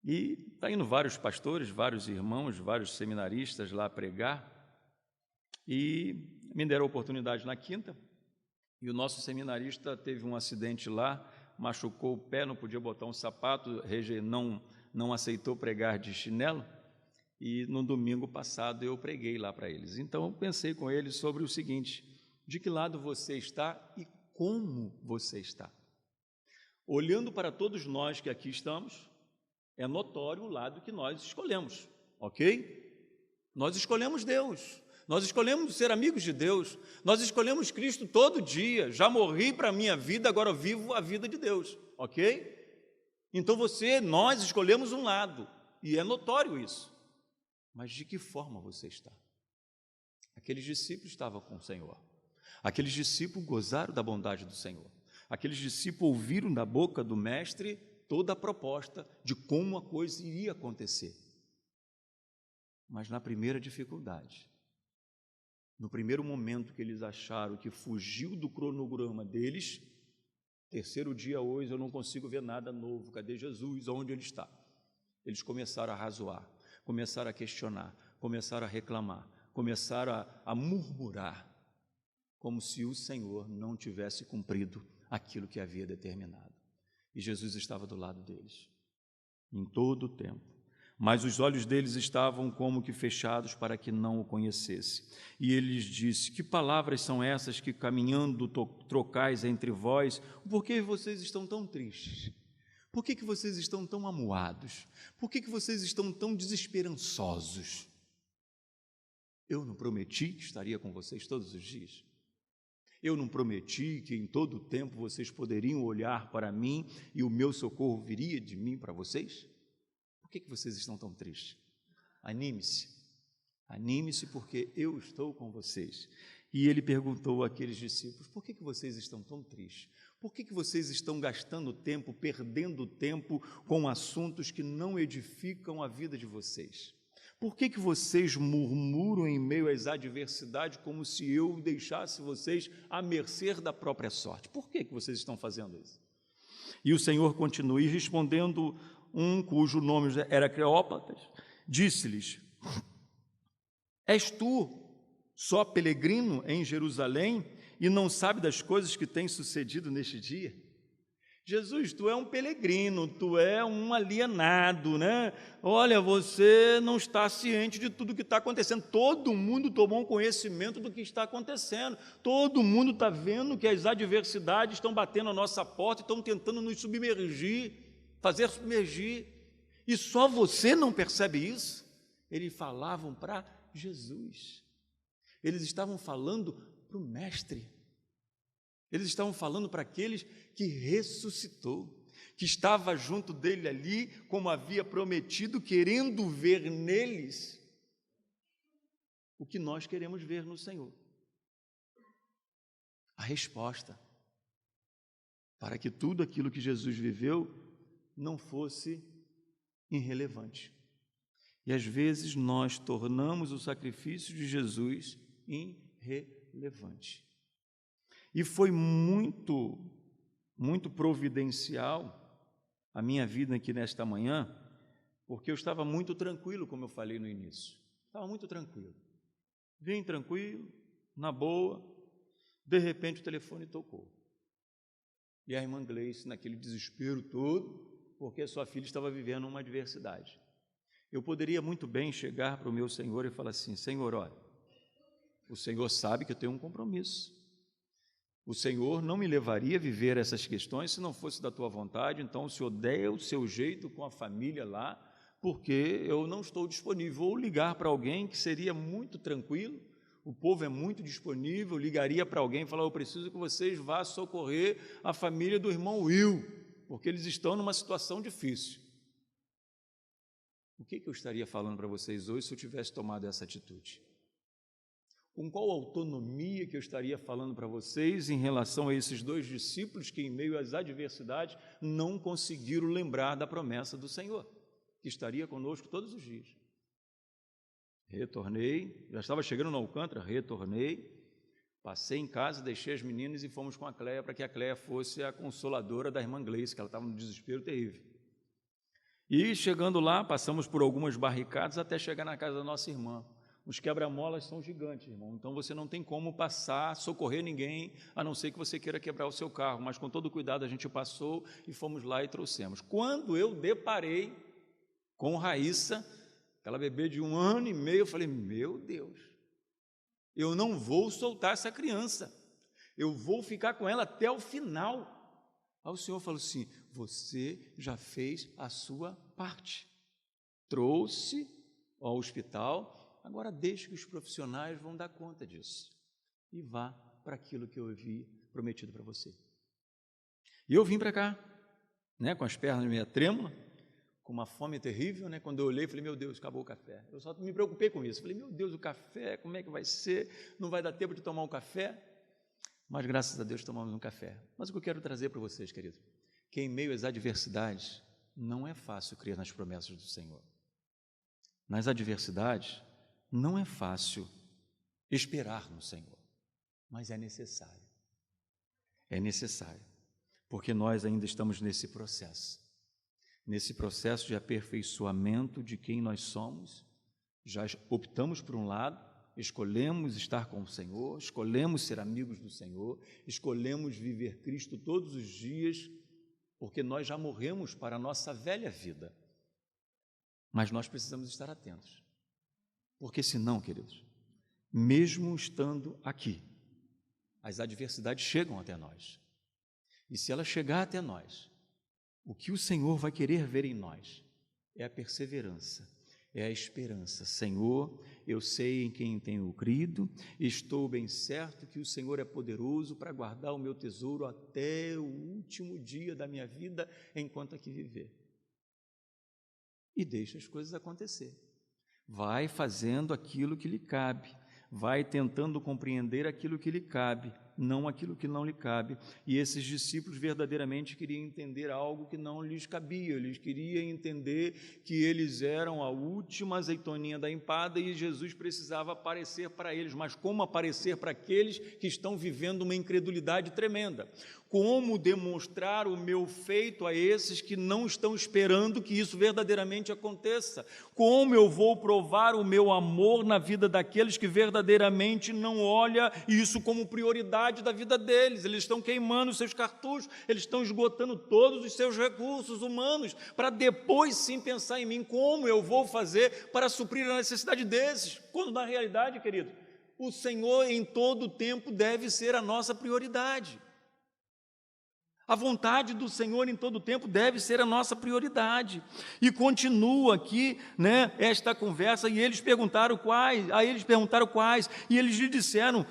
E está indo vários pastores, vários irmãos, vários seminaristas lá pregar, e me deram a oportunidade na quinta, e o nosso seminarista teve um acidente lá, machucou o pé, não podia botar um sapato, não aceitou pregar de chinelo, e no domingo passado eu preguei lá para eles. Então eu pensei com eles sobre o seguinte: de que lado você está e como você está? Olhando para todos nós que aqui estamos, é notório o lado que nós escolhemos, ok? Nós escolhemos Deus, nós escolhemos ser amigos de Deus, nós escolhemos Cristo todo dia. Já morri para a minha vida, agora eu vivo a vida de Deus, ok? Então nós escolhemos um lado, e é notório isso. Mas de que forma você está? Aqueles discípulos estavam com o Senhor, aqueles discípulos gozaram da bondade do Senhor, aqueles discípulos ouviram da boca do Mestre toda a proposta de como a coisa iria acontecer. Mas na primeira dificuldade, no primeiro momento que eles acharam que fugiu do cronograma deles, terceiro dia hoje eu não consigo ver nada novo, cadê Jesus, onde ele está? Eles começaram a razoar, começaram a questionar, começaram a reclamar, começaram a murmurar, como se o Senhor não tivesse cumprido aquilo que havia determinado. E Jesus estava do lado deles, em todo o tempo. Mas os olhos deles estavam como que fechados para que não o conhecesse. E ele lhes disse: que palavras são essas que caminhando trocais entre vós? Por que vocês estão tão tristes? Por que vocês estão tão amuados? Por que vocês estão tão desesperançosos? Eu não prometi que estaria com vocês todos os dias? Eu não prometi que em todo o tempo vocês poderiam olhar para mim e o meu socorro viria de mim para vocês? Por que vocês estão tão tristes? Anime-se, anime-se, porque eu estou com vocês. E ele perguntou àqueles discípulos: por que vocês estão tão tristes? Por que vocês estão gastando tempo, perdendo tempo com assuntos que não edificam a vida de vocês? Por que vocês murmuram em meio às adversidades como se eu deixasse vocês à mercê da própria sorte? Por que vocês estão fazendo isso? E o Senhor continua, e respondendo um cujo nome era Cleópatas, disse-lhes: és tu só peregrino em Jerusalém e não sabe das coisas que têm sucedido neste dia? Jesus, tu é um peregrino, tu é um alienado, né? Olha, você não está ciente de tudo que está acontecendo. Todo mundo tomou um conhecimento do que está acontecendo. Todo mundo está vendo que as adversidades estão batendo a nossa porta, estão tentando nos submergir, fazer submergir. E só você não percebe isso? Eles falavam para Jesus. Eles estavam falando para o Mestre. Eles estavam falando para aqueles que ressuscitou, que estava junto dele ali, como havia prometido, querendo ver neles o que nós queremos ver no Senhor. A resposta para que tudo aquilo que Jesus viveu não fosse irrelevante. E às vezes nós tornamos o sacrifício de Jesus irrelevante. E foi muito providencial a minha vida aqui nesta manhã, porque eu estava muito tranquilo, como eu falei no início. Estava muito tranquilo. Vim tranquilo, na boa, de repente o telefone tocou. E a irmã Gleice, naquele desespero todo, porque a sua filha estava vivendo uma adversidade. Eu poderia muito bem chegar para o meu Senhor e falar assim: Senhor, olha, o Senhor sabe que eu tenho um compromisso. O Senhor não me levaria a viver essas questões se não fosse da tua vontade, então o Senhor dê o seu jeito com a família lá, porque eu não estou disponível. Ou ligar para alguém, que seria muito tranquilo, o povo é muito disponível, ligaria para alguém e falar: eu preciso que vocês vá socorrer a família do irmão Will, porque eles estão numa situação difícil. O que eu estaria falando para vocês hoje se eu tivesse tomado essa atitude? Com qual autonomia que eu estaria falando para vocês em relação a esses dois discípulos que, em meio às adversidades, não conseguiram lembrar da promessa do Senhor, que estaria conosco todos os dias? Retornei, já estava chegando no Alcântara, retornei, passei em casa, deixei as meninas e fomos com a Cléia, para que a Cléia fosse a consoladora da irmã Gleice, que ela estava num desespero terrível. E chegando lá, passamos por algumas barricadas até chegar na casa da nossa irmã. Os quebra-molas são gigantes, irmão, então você não tem como passar, socorrer ninguém, a não ser que você queira quebrar o seu carro, mas com todo cuidado a gente passou e fomos lá e trouxemos. Quando eu deparei com Raíssa, Aquela bebê de 1 ano e meio, eu falei, meu Deus, eu não vou soltar essa criança, eu vou ficar com ela até o final. Aí o Senhor falou assim, você já fez a sua parte, trouxe ao hospital, agora deixe que os profissionais vão dar conta disso, e vá para aquilo que eu havia prometido para você. E eu vim para cá, né, com as pernas meio trêmulas, com uma fome terrível, né? Quando eu olhei, falei, meu Deus, acabou o café. Eu só me preocupei com isso. Falei, meu Deus, o café, como é que vai ser? Não vai dar tempo de tomar um café? Mas, graças a Deus, tomamos um café. Mas o que eu quero trazer para vocês, querido, que em meio às adversidades, não é fácil crer nas promessas do Senhor. Nas adversidades, não é fácil esperar no Senhor, mas é necessário. É necessário, porque nós ainda estamos nesse processo de aperfeiçoamento de quem nós somos. Já optamos por um lado, escolhemos estar com o Senhor, escolhemos ser amigos do Senhor, escolhemos viver Cristo todos os dias, porque nós já morremos para a nossa velha vida. Mas nós precisamos estar atentos, porque senão, queridos, mesmo estando aqui, as adversidades chegam até nós. E se ela chegar até nós, o que o Senhor vai querer ver em nós é a perseverança, é a esperança. Senhor, eu sei em quem tenho crido, estou bem certo que o Senhor é poderoso para guardar o meu tesouro até o último dia da minha vida, enquanto aqui viver. E deixa as coisas acontecer. Vai fazendo aquilo que lhe cabe, vai tentando compreender aquilo que lhe cabe, não aquilo que não lhe cabe. E esses discípulos verdadeiramente queriam entender algo que não lhes cabia, eles queriam entender que eles eram a última azeitoninha da empada e Jesus precisava aparecer para eles. Mas como aparecer para aqueles que estão vivendo uma incredulidade tremenda? Como demonstrar o meu feito a esses que não estão esperando que isso verdadeiramente aconteça? Como eu vou provar o meu amor na vida daqueles que verdadeiramente não olham isso como prioridade da vida deles? Eles estão queimando os seus cartuchos, eles estão esgotando todos os seus recursos humanos, para depois sim pensar em mim. Como eu vou fazer para suprir a necessidade desses? Quando na realidade, querido, o Senhor em todo o tempo deve ser a nossa prioridade. A vontade do Senhor em todo o tempo deve ser a nossa prioridade. E continua aqui, né, esta conversa, e eles perguntaram quais, e eles lhe disseram,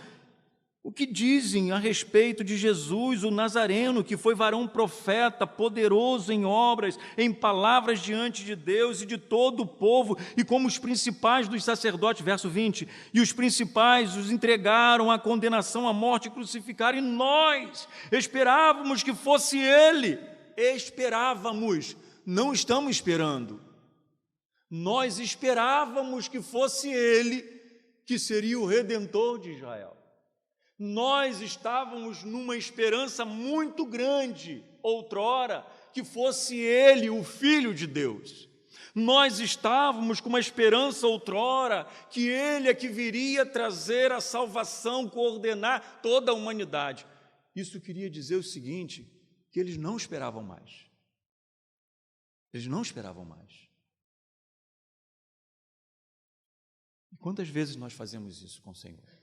o que dizem a respeito de Jesus, o Nazareno, que foi varão profeta, poderoso em obras, em palavras diante de Deus e de todo o povo, e como os principais dos sacerdotes, verso 20, e os principais os entregaram à condenação à morte e crucificaram, e nós esperávamos que fosse ele. Esperávamos, não estamos esperando. Nós esperávamos que fosse ele, que seria o Redentor de Israel. Nós estávamos numa esperança muito grande, outrora, que fosse ele, o Filho de Deus. Nós estávamos com uma esperança outrora, que ele é que viria trazer a salvação, coordenar toda a humanidade. Isso queria dizer o seguinte, que eles não esperavam mais. Eles não esperavam mais. E quantas vezes nós fazemos isso com o Senhor?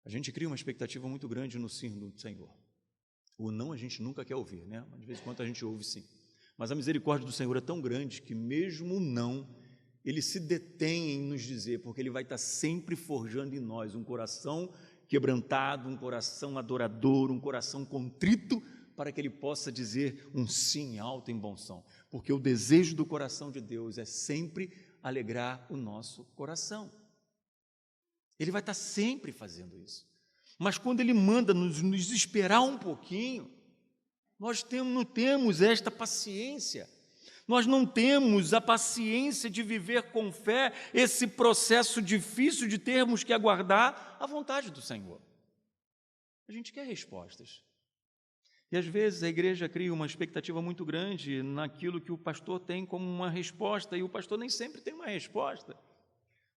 A gente cria uma expectativa muito grande no sim do Senhor. O não a gente nunca quer ouvir, né? Mas de vez em quando a gente ouve sim. Mas a misericórdia do Senhor é tão grande que mesmo o não, ele se detém em nos dizer, porque ele vai estar sempre forjando em nós um coração quebrantado, um coração adorador, um coração contrito, para que ele possa dizer um sim alto em bom som. Porque o desejo do coração de Deus é sempre alegrar o nosso coração. Ele vai estar sempre fazendo isso. Mas quando ele manda nos esperar um pouquinho, nós não temos esta paciência. Nós não temos a paciência de viver com fé esse processo difícil de termos que aguardar a vontade do Senhor. A gente quer respostas. E às vezes a igreja cria uma expectativa muito grande naquilo que o pastor tem como uma resposta, e o pastor nem sempre tem uma resposta,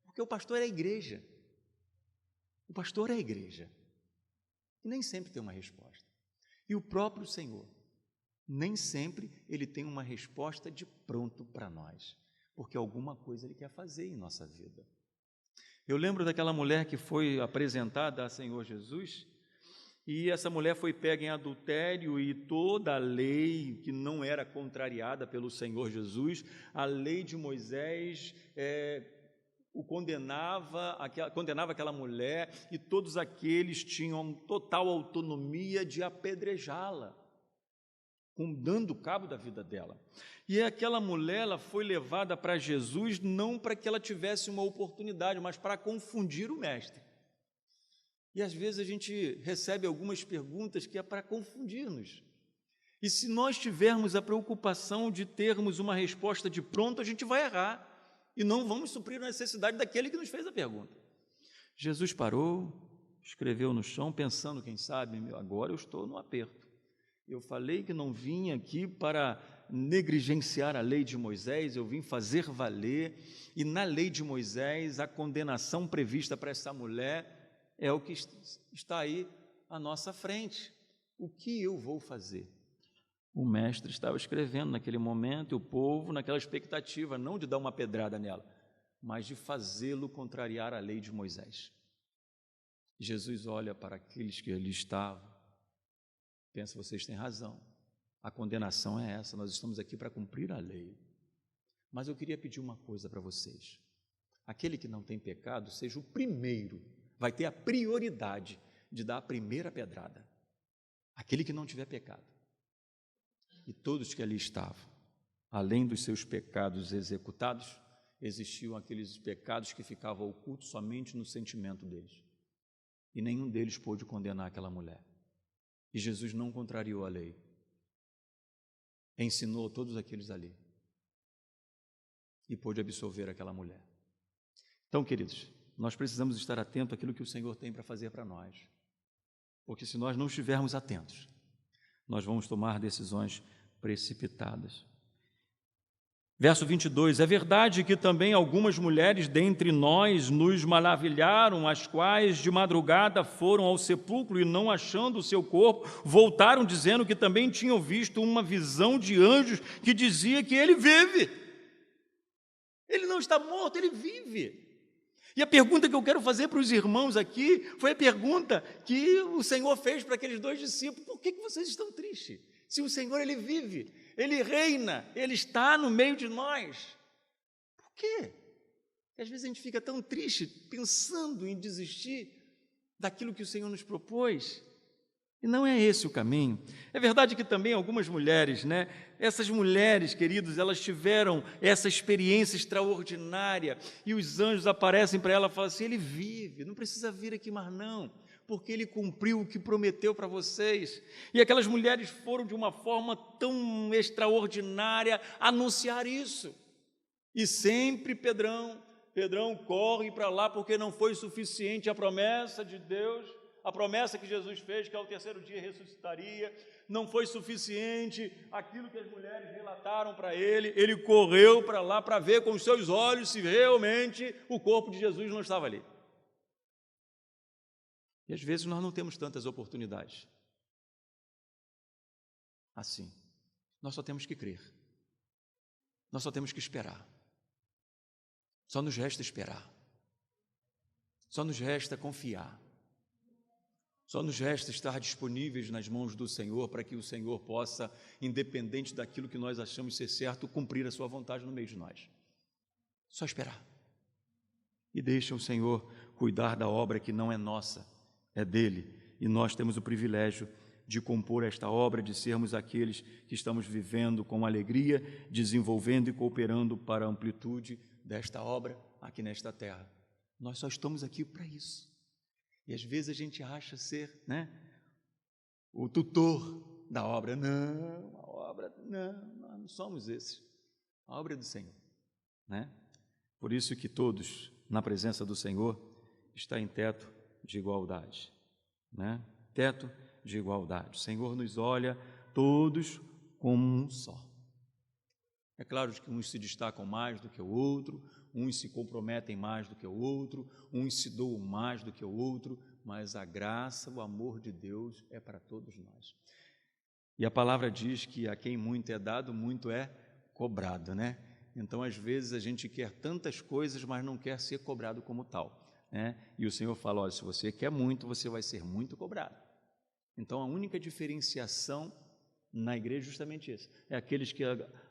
porque o pastor é a igreja. O pastor é a igreja, e nem sempre tem uma resposta. E o próprio Senhor, nem sempre ele tem uma resposta de pronto para nós. porque alguma coisa Ele quer fazer em nossa vida. Eu lembro daquela mulher que foi apresentada ao Senhor Jesus, e essa mulher foi pega em adultério, e toda a lei que não era contrariada pelo Senhor Jesus, a lei de Moisés condenava aquela mulher, e todos aqueles tinham total autonomia de apedrejá-la, dando cabo da vida dela. E aquela mulher, ela foi levada para Jesus não para que ela tivesse uma oportunidade, mas para confundir o mestre. E às vezes a gente recebe algumas perguntas que é para confundir-nos. E se nós tivermos a preocupação de termos uma resposta de pronto, a gente vai errar e não vamos suprir a necessidade daquele que nos fez a pergunta. Jesus parou, escreveu no chão, pensando, quem sabe, agora eu estou no aperto. Eu falei que não vim aqui para negligenciar a lei de Moisés, eu vim fazer valer, e na lei de Moisés, a condenação prevista para essa mulher é o que está aí à nossa frente. O que eu vou fazer? O mestre estava escrevendo naquele momento, e o povo naquela expectativa, não de dar uma pedrada nela, mas de fazê-lo contrariar a lei de Moisés. Jesus olha para aqueles que ali estavam, pensa, vocês têm razão, a condenação é essa, nós estamos aqui para cumprir a lei. Mas eu queria pedir uma coisa para vocês: aquele que não tem pecado, seja o primeiro, vai ter a prioridade de dar a primeira pedrada, aquele que não tiver pecado. E todos que ali estavam, além dos seus pecados executados, existiam aqueles pecados que ficavam ocultos somente no sentimento deles, e nenhum deles pôde condenar aquela mulher. E Jesus não contrariou a lei, ensinou todos aqueles ali e pôde absolver aquela mulher. Então, queridos, nós precisamos estar atentos àquilo que o Senhor tem para fazer para nós, porque se nós não estivermos atentos, nós vamos tomar decisões precipitadas. Verso 22, é verdade que também algumas mulheres dentre nós nos maravilharam, as quais de madrugada foram ao sepulcro e não achando o seu corpo, voltaram dizendo que também tinham visto uma visão de anjos que dizia que ele vive. Ele não está morto, ele vive. E a pergunta que eu quero fazer para os irmãos aqui foi a pergunta que o Senhor fez para aqueles dois discípulos: por que vocês estão tristes? Se o Senhor, Ele vive, Ele reina, Ele está no meio de nós. Por quê? Porque às vezes a gente fica tão triste pensando em desistir daquilo que o Senhor nos propôs. E não é esse o caminho. É verdade que também algumas mulheres, essas mulheres, queridos, elas tiveram essa experiência extraordinária, e os anjos aparecem para ela e falam assim: ele vive, não precisa vir aqui mais não, porque ele cumpriu o que prometeu para vocês. E aquelas mulheres foram de uma forma tão extraordinária anunciar isso. E sempre Pedrão corre para lá, porque não foi suficiente a promessa de Deus, a promessa que Jesus fez, que ao terceiro dia ressuscitaria. Não foi suficiente aquilo que as mulheres relataram para ele. Ele correu para lá para ver com os seus olhos se realmente o corpo de Jesus não estava ali. E às vezes nós não temos tantas oportunidades assim. Nós só temos que crer. Nós só temos que esperar. Só nos resta esperar. Só nos resta confiar. Só nos resta estar disponíveis nas mãos do Senhor, para que o Senhor possa, independente daquilo que nós achamos ser certo, cumprir a sua vontade no meio de nós. Só esperar. E deixa o Senhor cuidar da obra que não é nossa, é dele. E nós temos o privilégio de compor esta obra, de sermos aqueles que estamos vivendo com alegria, desenvolvendo e cooperando para a amplitude desta obra aqui nesta terra. Nós só estamos aqui para isso. E às vezes a gente acha ser, o tutor da obra. Não, a obra, nós não somos esses. A obra é do Senhor, Por isso que todos, na presença do Senhor, está em teto de igualdade, Teto de igualdade. O Senhor nos olha todos como um só. É claro que uns se destacam mais do que o outro, uns se comprometem mais do que o outro, uns se doam mais do que o outro, mas a graça, o amor de Deus é para todos nós. E a palavra diz que a quem muito é dado, muito é cobrado, Então, às vezes, a gente quer tantas coisas, mas não quer ser cobrado como tal, né? E o Senhor fala, olha, se você quer muito, você vai ser muito cobrado. Então, a única diferenciação na igreja é justamente isso. É aqueles que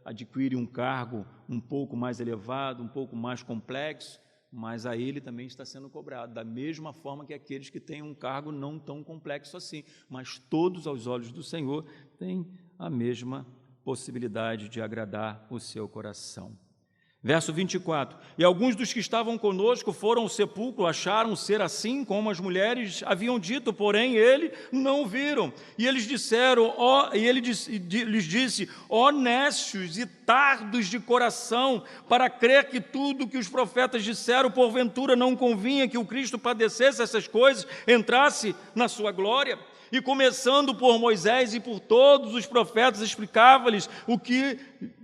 adquirem um cargo um pouco mais elevado, um pouco mais complexo, mas a ele também está sendo cobrado, da mesma forma que aqueles que têm um cargo não tão complexo assim, mas todos aos olhos do Senhor têm a mesma possibilidade de agradar o seu coração. Verso 24, e alguns dos que estavam conosco foram ao sepulcro, acharam ser assim como as mulheres haviam dito, porém ele não o viram. E eles disseram, lhes disse, ó nécios e tardos de coração, para crer que tudo que os profetas disseram, porventura não convinha que o Cristo padecesse essas coisas, entrasse na sua glória. E começando por Moisés e por todos os profetas, explicava-lhes o que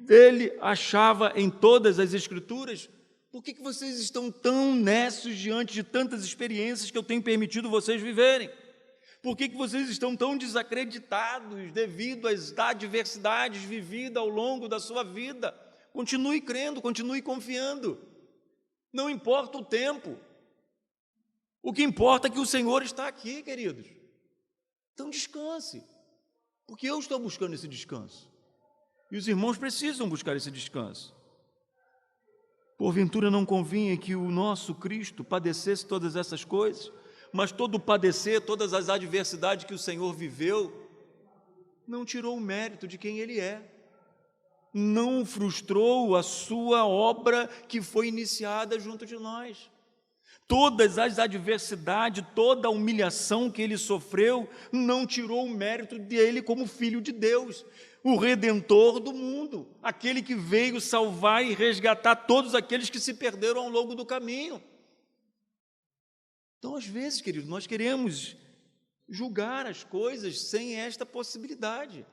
ele achava em todas as Escrituras. Por que vocês estão tão nécios diante de tantas experiências que eu tenho permitido vocês viverem? Por que vocês estão tão desacreditados devido às adversidades vividas ao longo da sua vida? Continue crendo, continue confiando. Não importa o tempo. O que importa é que o Senhor está aqui, queridos. Então descanse, porque eu estou buscando esse descanso. E os irmãos precisam buscar esse descanso. Porventura não convinha que o nosso Cristo padecesse todas essas coisas, mas todo o padecer, todas as adversidades que o Senhor viveu, não tirou o mérito de quem Ele é. Não frustrou a sua obra que foi iniciada junto de nós. Todas as adversidades, toda a humilhação que ele sofreu, não tirou o mérito dele como filho de Deus, o Redentor do mundo, aquele que veio salvar e resgatar todos aqueles que se perderam ao longo do caminho. Então, às vezes, queridos, nós queremos julgar as coisas sem esta possibilidade.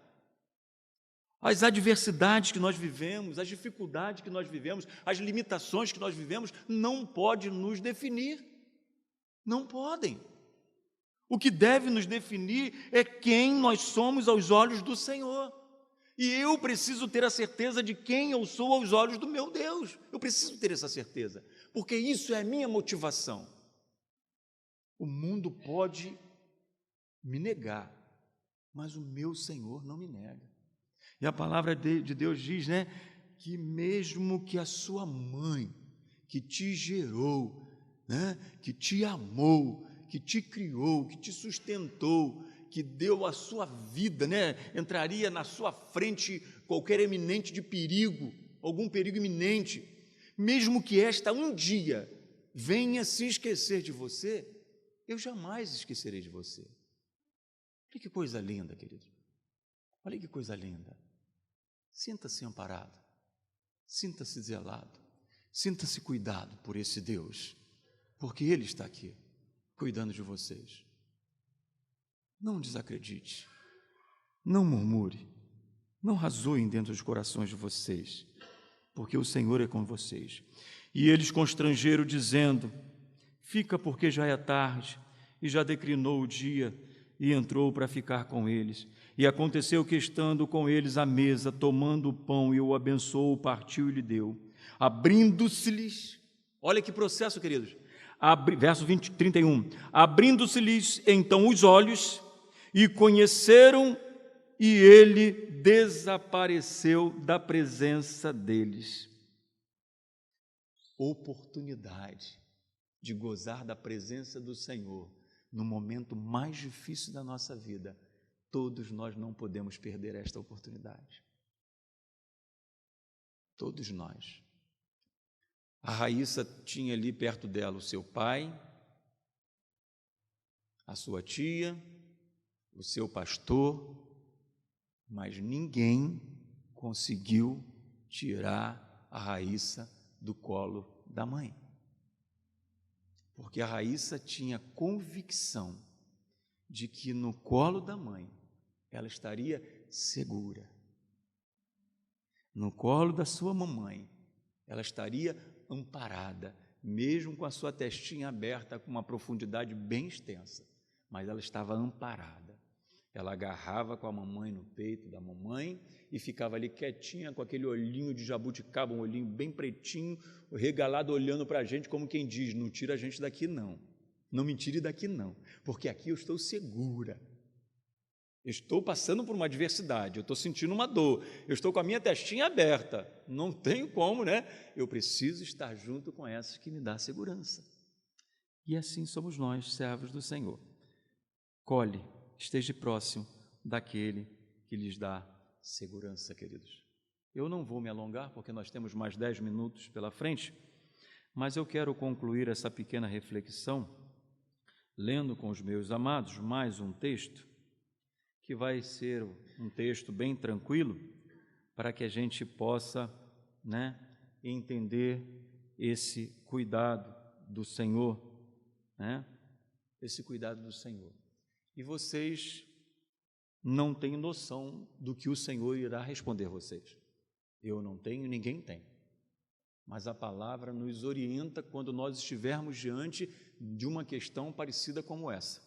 As adversidades que nós vivemos, as dificuldades que nós vivemos, as limitações que nós vivemos, não podem nos definir. Não podem. O que deve nos definir é quem nós somos aos olhos do Senhor. E eu preciso ter a certeza de quem eu sou aos olhos do meu Deus. Eu preciso ter essa certeza, porque isso é a minha motivação. O mundo pode me negar, mas o meu Senhor não me nega. E a palavra de Deus diz, né, que mesmo que a sua mãe, que te gerou, né, que te amou, que te criou, que te sustentou, que deu a sua vida, né, entraria na sua frente qualquer eminente de perigo, algum perigo iminente, mesmo que esta um dia venha se esquecer de você, eu jamais esquecerei de você. Olha que coisa linda, querido. Olha que coisa linda. Sinta-se amparado, sinta-se zelado, sinta-se cuidado por esse Deus, porque Ele está aqui, cuidando de vocês. Não desacredite, não murmure, não razoem dentro dos corações de vocês, porque o Senhor é com vocês. E eles constrangeram, dizendo, fica porque já é tarde, e já declinou o dia, e entrou para ficar com eles. E aconteceu que, estando com eles à mesa, tomando o pão, e o abençoou, partiu e lhe deu. Abrindo-se-lhes, olha que processo, queridos, verso 31, abrindo-se-lhes então os olhos, e conheceram, e ele desapareceu da presença deles. Oportunidade de gozar da presença do Senhor no momento mais difícil da nossa vida. Todos nós não podemos perder esta oportunidade. Todos nós. A Raíssa tinha ali perto dela o seu pai, a sua tia, o seu pastor, mas ninguém conseguiu tirar a Raíssa do colo da mãe. Porque a Raíssa tinha convicção de que no colo da mãe ela estaria segura. No colo da sua mamãe, ela estaria amparada, mesmo com a sua testinha aberta, com uma profundidade bem extensa, mas ela estava amparada. Ela agarrava com a mamãe no peito da mamãe e ficava ali quietinha com aquele olhinho de jabuticaba, um olhinho bem pretinho, regalado, olhando para a gente como quem diz, não tira a gente daqui não, não me tire daqui não, porque aqui eu estou segura. Eu estou passando por uma adversidade, eu estou sentindo uma dor, eu estou com a minha testinha aberta, não tenho como, né? Eu preciso estar junto com essa que me dá segurança. E assim somos nós, servos do Senhor. Colhe, esteja próximo daquele que lhes dá segurança, queridos. Eu não vou me alongar, porque nós temos mais 10 minutos pela frente, mas eu quero concluir essa pequena reflexão, lendo com os meus amados mais um texto, que vai ser um texto bem tranquilo, para que a gente possa, entender esse cuidado do Senhor, esse cuidado do Senhor. E vocês não têm noção do que o Senhor irá responder vocês. Eu não tenho, ninguém tem. Mas a palavra nos orienta quando nós estivermos diante de uma questão parecida como essa.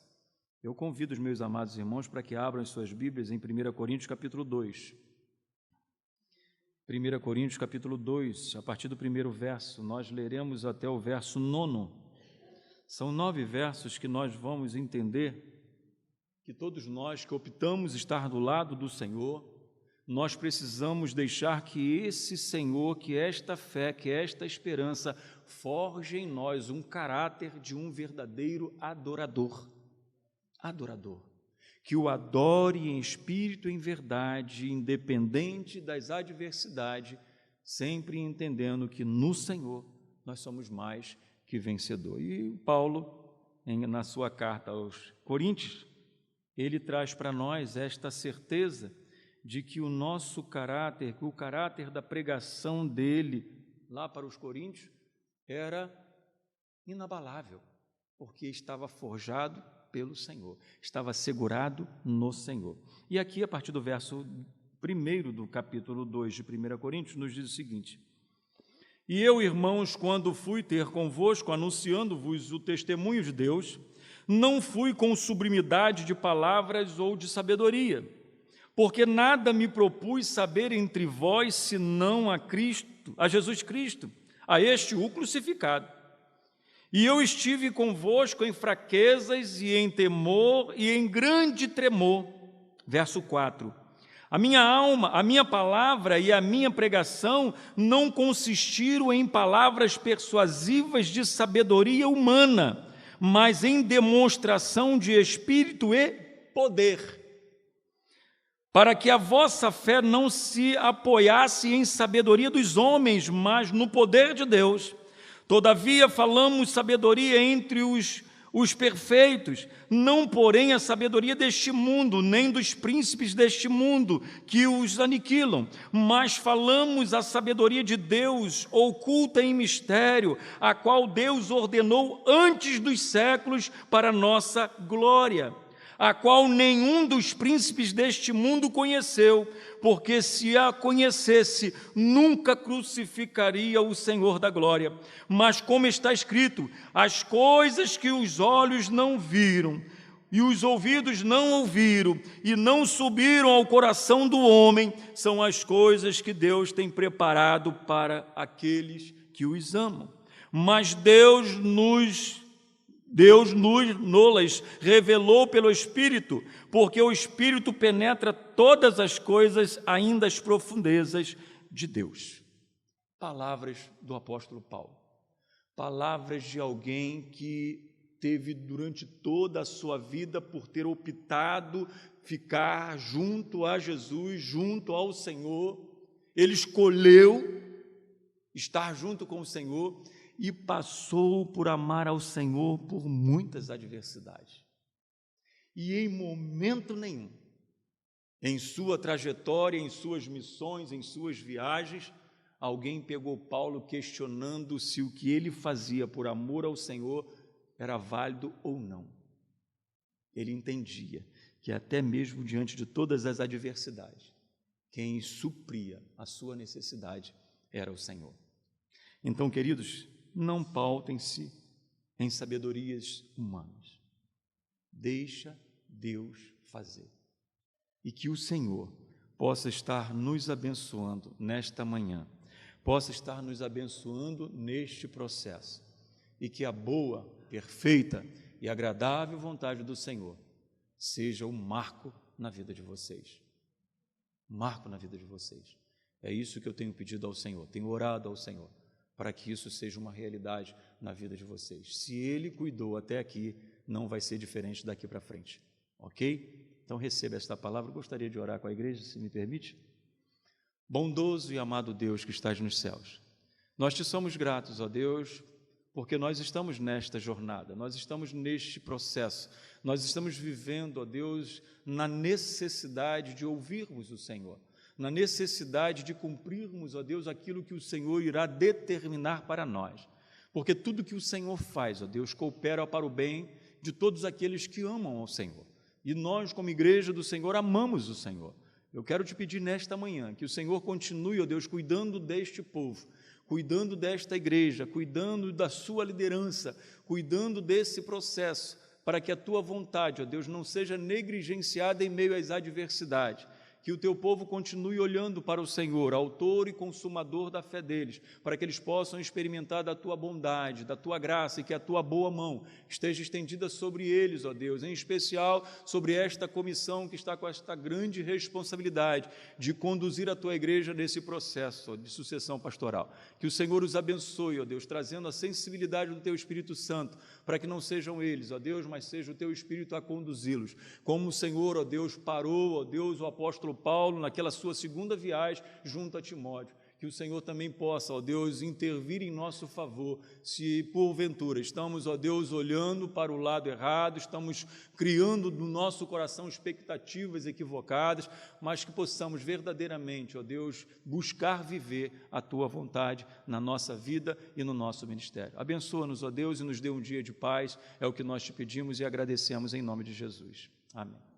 Eu convido os meus amados irmãos para que abram as suas Bíblias em 1 Coríntios capítulo 2. 1 Coríntios capítulo 2, a partir do primeiro verso, nós leremos até o verso 9. São 9 versos que nós vamos entender que todos nós que optamos estar do lado do Senhor, nós precisamos deixar que esse Senhor, que esta fé, que esta esperança, forje em nós um caráter de um verdadeiro adorador. Adorador, que o adore em espírito e em verdade, independente das adversidades, sempre entendendo que no Senhor nós somos mais que vencedor. E Paulo, na sua carta aos Coríntios, ele traz para nós esta certeza de que o nosso caráter, que o caráter da pregação dele lá para os Coríntios era inabalável, porque estava forjado pelo Senhor, estava assegurado no Senhor. E aqui, a partir do verso 1 do capítulo 2 de 1 Coríntios, nos diz o seguinte: E eu, irmãos, quando fui ter convosco, anunciando-vos o testemunho de Deus, não fui com sublimidade de palavras ou de sabedoria, porque nada me propus saber entre vós, senão a Cristo, a Jesus Cristo, a este o crucificado. E eu estive convosco em fraquezas e em temor e em grande tremor. Verso 4. A minha alma, a minha palavra e a minha pregação não consistiram em palavras persuasivas de sabedoria humana, mas em demonstração de espírito e poder, para que a vossa fé não se apoiasse em sabedoria dos homens, mas no poder de Deus. Todavia falamos sabedoria entre os perfeitos, não porém a sabedoria deste mundo, nem dos príncipes deste mundo, que os aniquilam, mas falamos a sabedoria de Deus, oculta em mistério, a qual Deus ordenou antes dos séculos para nossa glória, a qual nenhum dos príncipes deste mundo conheceu, porque se a conhecesse, nunca crucificaria o Senhor da glória. Mas como está escrito, as coisas que os olhos não viram, e os ouvidos não ouviram, e não subiram ao coração do homem, são as coisas que Deus tem preparado para aqueles que os amam. Mas Deus nos revelou pelo Espírito, porque o Espírito penetra todas as coisas, ainda as profundezas de Deus. Palavras do apóstolo Paulo, palavras de alguém que teve durante toda a sua vida por ter optado ficar junto a Jesus, junto ao Senhor. Ele escolheu estar junto com o Senhor e passou por amar ao Senhor por muitas adversidades. E em momento nenhum, em sua trajetória, em suas missões, em suas viagens, alguém pegou Paulo questionando se o que ele fazia por amor ao Senhor era válido ou não. Ele entendia que até mesmo diante de todas as adversidades, quem supria a sua necessidade era o Senhor. Então, queridos, não pautem-se em sabedorias humanas. Deixa Deus fazer. e que o Senhor possa estar nos abençoando nesta manhã, possa estar nos abençoando neste processo, e que a boa, perfeita e agradável vontade do Senhor seja o marco na vida de vocês. Marco na vida de vocês. É isso que eu tenho pedido ao Senhor, tenho orado ao Senhor, para que isso seja uma realidade na vida de vocês. Se Ele cuidou até aqui, não vai ser diferente daqui para frente, ok? Então receba esta palavra. Eu gostaria de orar com a igreja, se me permite. Bondoso e amado Deus que estás nos céus, nós te somos gratos, ó Deus, porque nós estamos nesta jornada, nós estamos neste processo, nós estamos vivendo, ó Deus, na necessidade de ouvirmos o Senhor, na necessidade de cumprirmos, ó Deus, aquilo que o Senhor irá determinar para nós, porque tudo que o Senhor faz, ó Deus, coopera para o bem de todos aqueles que amam ao Senhor, e nós, como igreja do Senhor, amamos o Senhor. Eu quero te pedir nesta manhã que o Senhor continue, ó Deus, cuidando deste povo, cuidando desta igreja, cuidando da sua liderança, cuidando desse processo, para que a tua vontade, ó Deus, não seja negligenciada em meio às adversidades, que o teu povo continue olhando para o Senhor, autor e consumador da fé deles, para que eles possam experimentar da tua bondade, da tua graça, e que a tua boa mão esteja estendida sobre eles, ó Deus, em especial sobre esta comissão que está com esta grande responsabilidade de conduzir a tua igreja nesse processo de sucessão pastoral. Que o Senhor os abençoe, ó Deus, trazendo a sensibilidade do teu Espírito Santo, para que não sejam eles, ó Deus, mas seja o teu Espírito a conduzi-los. Como o Senhor, ó Deus, parou, ó Deus, o apóstolo Paulo naquela sua segunda viagem junto a Timóteo, que o Senhor também possa, ó Deus, intervir em nosso favor, se porventura estamos, ó Deus, olhando para o lado errado, estamos criando no nosso coração expectativas equivocadas, mas que possamos verdadeiramente, ó Deus, buscar viver a tua vontade na nossa vida e no nosso ministério. Abençoa-nos, ó Deus, e nos dê um dia de paz, é o que nós te pedimos e agradecemos em nome de Jesus. Amém.